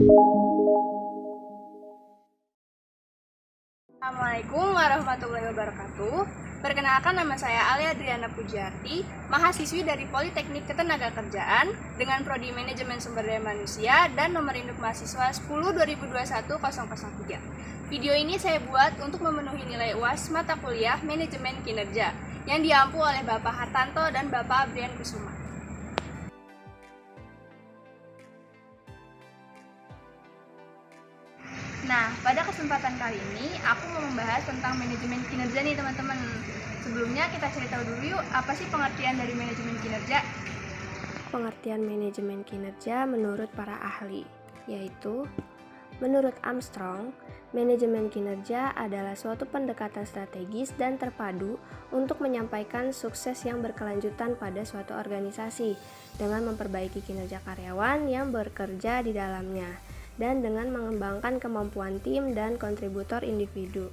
Assalamualaikum warahmatullahi wabarakatuh. Perkenalkan, nama saya Alia Adriana Pujiarti, mahasiswi dari Politeknik Ketenagakerjaan dengan Prodi Manajemen Sumber Daya Manusia dan nomor induk mahasiswa 10/2021-003. Video ini saya buat untuk memenuhi nilai UAS mata kuliah Manajemen Kinerja yang diampu oleh Bapak Hartanto dan Bapak Abrian Kusuma. Nah, pada kesempatan kali ini aku mau membahas tentang manajemen kinerja nih teman-teman. Sebelumnya kita cari tahu dulu yuk, apa sih pengertian dari manajemen kinerja? Pengertian manajemen kinerja menurut para ahli, yaitu menurut Armstrong, manajemen kinerja adalah suatu pendekatan strategis dan terpadu untuk menyampaikan sukses yang berkelanjutan pada suatu organisasi dengan memperbaiki kinerja karyawan yang bekerja di dalamnya dan dengan mengembangkan kemampuan tim dan kontributor individu.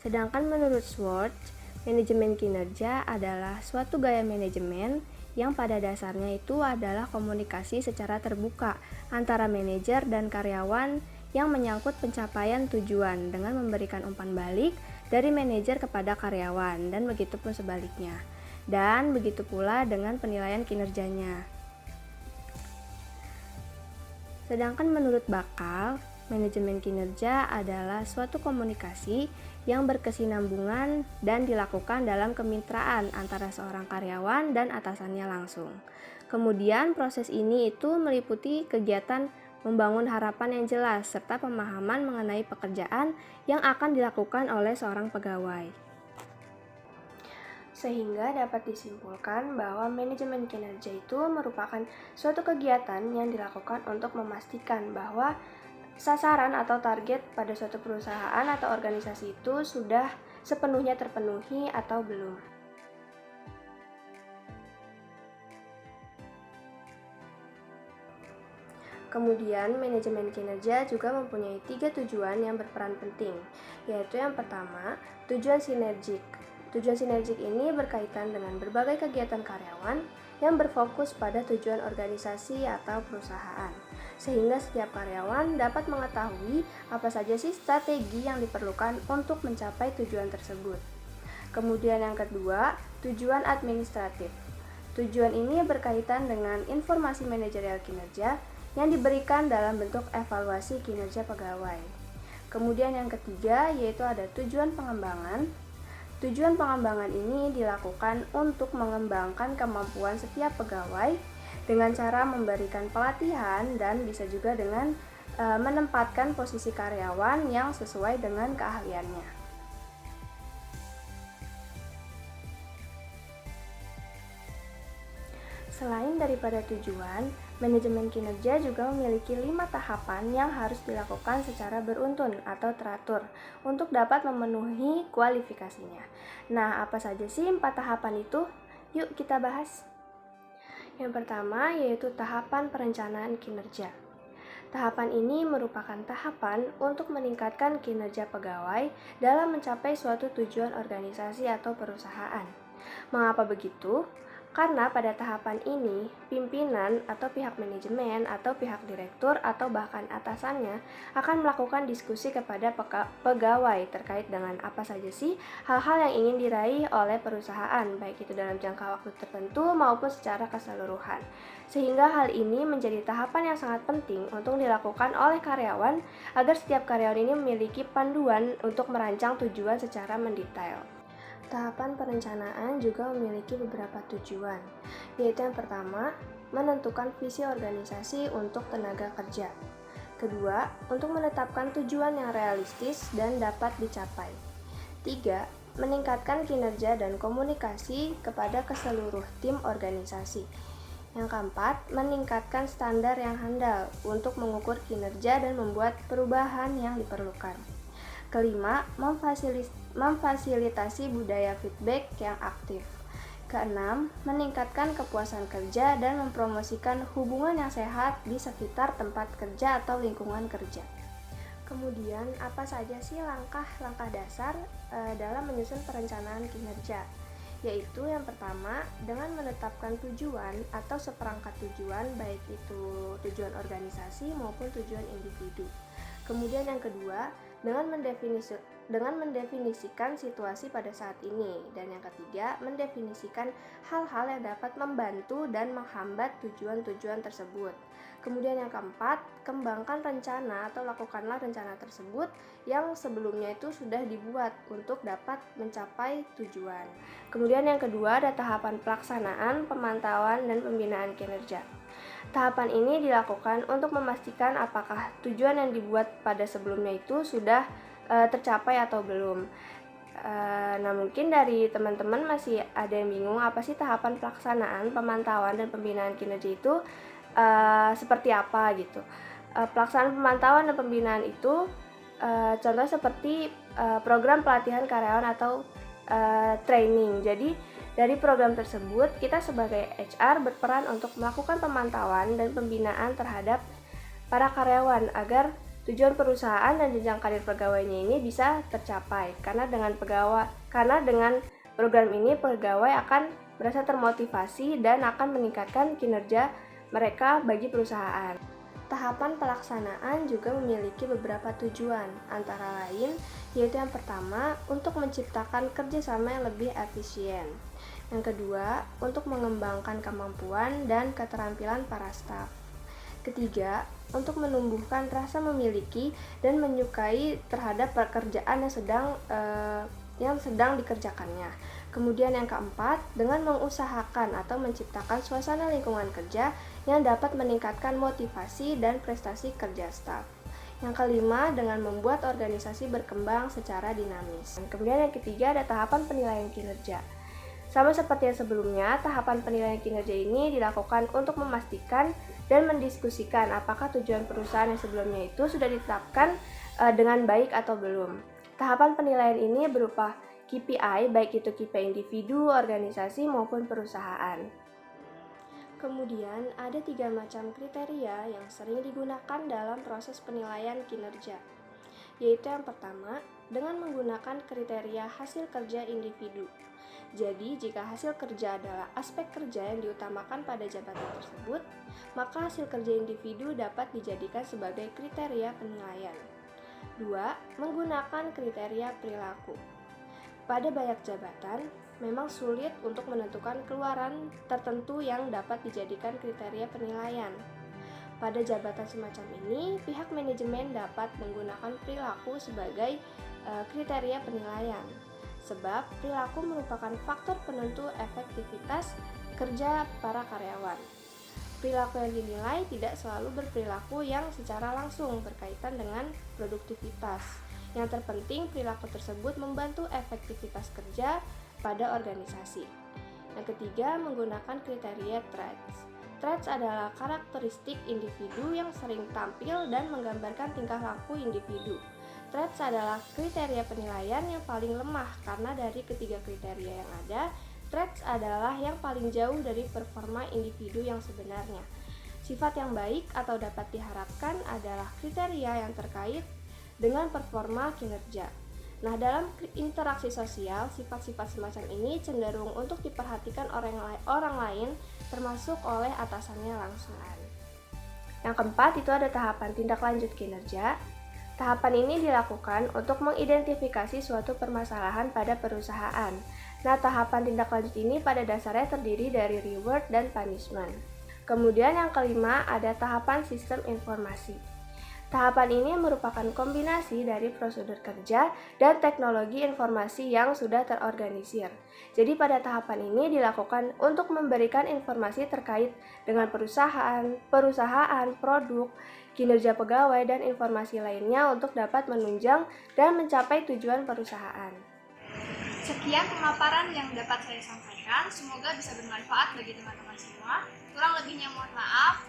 Sedangkan menurut Schwartz, manajemen kinerja adalah suatu gaya manajemen yang pada dasarnya itu adalah komunikasi secara terbuka antara manajer dan karyawan yang menyangkut pencapaian tujuan dengan memberikan umpan balik dari manajer kepada karyawan dan begitu pun sebaliknya. Dan begitu pula dengan penilaian kinerjanya. Sedangkan menurut Bakal, manajemen kinerja adalah suatu komunikasi yang berkesinambungan dan dilakukan dalam kemitraan antara seorang karyawan dan atasannya langsung. Kemudian proses ini itu meliputi kegiatan membangun harapan yang jelas serta pemahaman mengenai pekerjaan yang akan dilakukan oleh seorang pegawai. Sehingga dapat disimpulkan bahwa manajemen kinerja itu merupakan suatu kegiatan yang dilakukan untuk memastikan bahwa sasaran atau target pada suatu perusahaan atau organisasi itu sudah sepenuhnya terpenuhi atau belum. Kemudian, manajemen kinerja juga mempunyai 3 tujuan yang berperan penting, yaitu yang pertama, tujuan sinergik. Tujuan sinergik ini berkaitan dengan berbagai kegiatan karyawan yang berfokus pada tujuan organisasi atau perusahaan, sehingga setiap karyawan dapat mengetahui apa saja sih strategi yang diperlukan untuk mencapai tujuan tersebut. Kemudian yang kedua, tujuan administratif. Tujuan ini berkaitan dengan informasi manajerial kinerja yang diberikan dalam bentuk evaluasi kinerja pegawai. Kemudian yang ketiga, yaitu ada tujuan pengembangan. Tujuan pengembangan ini dilakukan untuk mengembangkan kemampuan setiap pegawai dengan cara memberikan pelatihan dan bisa juga dengan menempatkan posisi karyawan yang sesuai dengan keahliannya. Selain daripada tujuan, manajemen kinerja juga memiliki 5 tahapan yang harus dilakukan secara beruntun atau teratur untuk dapat memenuhi kualifikasinya. Nah, apa saja sih 4 tahapan itu? Yuk kita bahas. Yang pertama yaitu tahapan perencanaan kinerja. Tahapan ini merupakan tahapan untuk meningkatkan kinerja pegawai dalam mencapai suatu tujuan organisasi atau perusahaan. Mengapa begitu? Karena pada tahapan ini, pimpinan atau pihak manajemen atau pihak direktur atau bahkan atasannya akan melakukan diskusi kepada pegawai terkait dengan apa saja sih hal-hal yang ingin diraih oleh perusahaan, baik itu dalam jangka waktu tertentu maupun secara keseluruhan. Sehingga hal ini menjadi tahapan yang sangat penting untuk dilakukan oleh karyawan agar setiap karyawan ini memiliki panduan untuk merancang tujuan secara mendetail. Tahapan perencanaan juga memiliki beberapa tujuan, yaitu yang pertama, menentukan visi organisasi untuk tenaga kerja. Kedua, untuk menetapkan tujuan yang realistis dan dapat dicapai. 3. Meningkatkan kinerja dan komunikasi kepada keseluruh tim organisasi. Yang keempat, meningkatkan standar yang handal untuk mengukur kinerja dan membuat perubahan yang diperlukan. Kelima, memfasilitasi budaya feedback yang aktif. Keenam, meningkatkan kepuasan kerja dan mempromosikan hubungan yang sehat di sekitar tempat kerja atau lingkungan kerja. Kemudian, apa saja sih langkah-langkah dasar dalam menyusun perencanaan kinerja? yaitu yang pertama dengan menetapkan tujuan atau seperangkat tujuan, baik itu tujuan organisasi maupun tujuan individu. Kemudian yang kedua, dengan mendefinisikan situasi pada saat ini. Dan yang ketiga, mendefinisikan hal-hal yang dapat membantu dan menghambat tujuan-tujuan tersebut. Kemudian yang keempat, kembangkan rencana atau lakukanlah rencana tersebut yang sebelumnya itu sudah dibuat untuk dapat mencapai tujuan. Kemudian yang kedua ada tahapan pelaksanaan, pemantauan, dan pembinaan kinerja. Tahapan ini dilakukan untuk memastikan apakah tujuan yang dibuat pada sebelumnya itu sudah tercapai atau belum. Nah, mungkin dari teman-teman masih ada yang bingung apa sih tahapan pelaksanaan, pemantauan, dan pembinaan kinerja itu seperti apa gitu. Pelaksanaan pemantauan dan pembinaan itu contoh seperti program pelatihan karyawan atau training. Jadi dari program tersebut, kita sebagai HR berperan untuk melakukan pemantauan dan pembinaan terhadap para karyawan agar tujuan perusahaan dan jenjang karir pegawainya ini bisa tercapai. Karena dengan program ini pegawai akan merasa termotivasi dan akan meningkatkan kinerja mereka bagi perusahaan. Tahapan pelaksanaan juga memiliki beberapa tujuan, antara lain yaitu yang pertama, untuk menciptakan kerjasama yang lebih efisien. Yang kedua, untuk mengembangkan kemampuan dan keterampilan para staf. Ketiga, untuk menumbuhkan rasa memiliki dan menyukai terhadap pekerjaan yang sedang dikerjakannya. Kemudian yang keempat, dengan mengusahakan atau menciptakan suasana lingkungan kerja yang dapat meningkatkan motivasi dan prestasi kerja staf. Yang kelima, dengan membuat organisasi berkembang secara dinamis. Kemudian yang ketiga ada tahapan penilaian kinerja. Sama seperti yang sebelumnya, tahapan penilaian kinerja ini dilakukan untuk memastikan dan mendiskusikan apakah tujuan perusahaan yang sebelumnya itu sudah ditetapkan dengan baik atau belum. Tahapan penilaian ini berupa KPI, baik itu KPI individu, organisasi, maupun perusahaan. Kemudian, ada 3 macam kriteria yang sering digunakan dalam proses penilaian kinerja, yaitu yang pertama, dengan menggunakan kriteria hasil kerja individu. Jadi, jika hasil kerja adalah aspek kerja yang diutamakan pada jabatan tersebut, maka hasil kerja individu dapat dijadikan sebagai kriteria penilaian. 2. Menggunakan kriteria perilaku. Pada banyak jabatan, memang sulit untuk menentukan keluaran tertentu yang dapat dijadikan kriteria penilaian. Pada jabatan semacam ini, pihak manajemen dapat menggunakan perilaku sebagai kriteria penilaian, sebab perilaku merupakan faktor penentu efektivitas kerja para karyawan. Perilaku yang dinilai tidak selalu berperilaku yang secara langsung berkaitan dengan produktivitas. Yang terpenting, perilaku tersebut membantu efektivitas kerja pada organisasi. Yang ketiga, menggunakan kriteria traits. Traits adalah karakteristik individu yang sering tampil dan menggambarkan tingkah laku individu. Traits adalah kriteria penilaian yang paling lemah karena dari ketiga kriteria yang ada, traits adalah yang paling jauh dari performa individu yang sebenarnya. Sifat yang baik atau dapat diharapkan adalah kriteria yang terkait dengan performa kinerja. Nah, dalam interaksi sosial, sifat-sifat semacam ini cenderung untuk diperhatikan orang lain, termasuk oleh atasannya langsung. Yang keempat, itu ada tahapan tindak lanjut kinerja. Tahapan ini dilakukan untuk mengidentifikasi suatu permasalahan pada perusahaan. Nah, tahapan tindak lanjut ini pada dasarnya terdiri dari reward dan punishment. Kemudian yang kelima, ada tahapan sistem informasi. Tahapan ini merupakan kombinasi dari prosedur kerja dan teknologi informasi yang sudah terorganisir. Jadi pada tahapan ini dilakukan untuk memberikan informasi terkait dengan perusahaan, produk, kinerja pegawai, dan informasi lainnya untuk dapat menunjang dan mencapai tujuan perusahaan. Sekian pemaparan yang dapat saya sampaikan, semoga bisa bermanfaat bagi teman-teman semua. Kurang lebihnya mohon maaf.